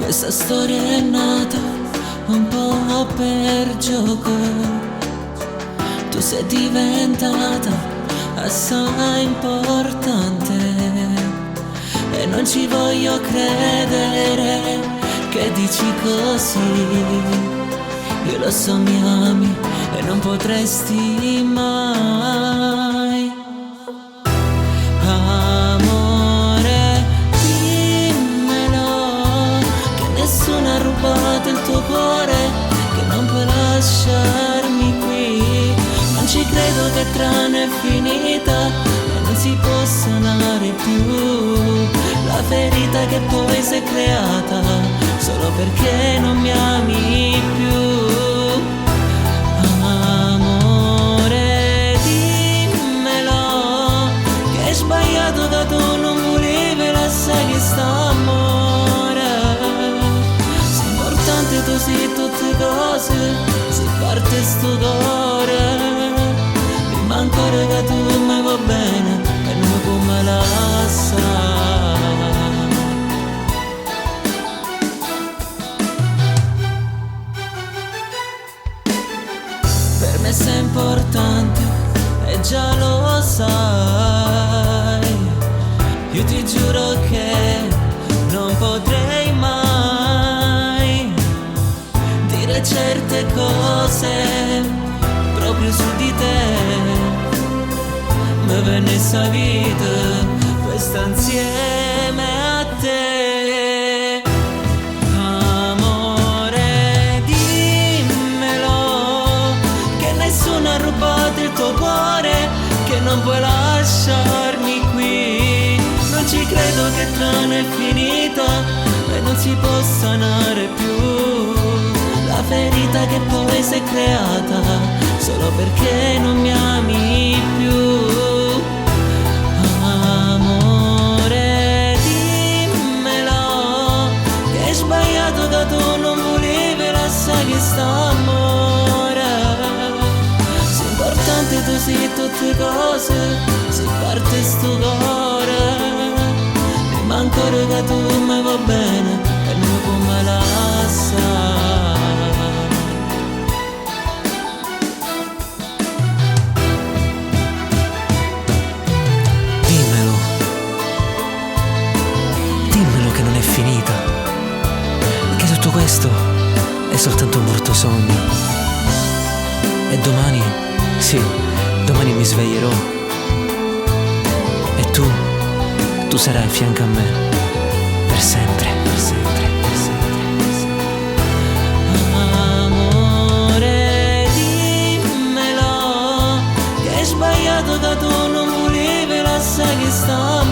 Questa storia è nata un po' per gioco. Tu sei diventata assai importante e non ci voglio credere che dici così. Io lo so, mi ami e non potresti mai. Amore, dimmelo, che nessuno ha rubato il tuo cuore, che non puoi lasciarmi qui. Non ci credo che Trano è finita e non si può sanare più la ferita che poi si è creata solo perché non mi ami più. Amore, dimmelo, che hai sbagliato, che tu non volevi, la sai che sta amore. Sei importante, tu sei tutte cose, se parte sto cuore. Ma ancora che tu mi va bene e non come la sa. Per me sei importante e già lo sai. Io ti giuro che non potrei mai dire certe cose proprio su di te. Mi venne sta vita per stare insieme a te. Amore, dimmelo, che nessuno ha rubato il tuo cuore, che non puoi lasciarmi qui. Non ci credo che Trano è finita e non si può sanare più la ferita che poi si è creata solo perché non mi ami più. Amore, dimmelo, che hai sbagliato, che tu non volevi, la sai che sta amore. Sei importante, tu sei tutte cose, se parte sto cuore. Ma ancora che tu mi va bene e non come la sa. Finita, che tutto questo è soltanto un brutto sogno. E domani, sì, domani mi sveglierò e tu sarai a fianco a me per sempre, per sempre, per sempre, per sempre. Amore, dimmelo, che hai sbagliato, che tu non volevi, la sai che sta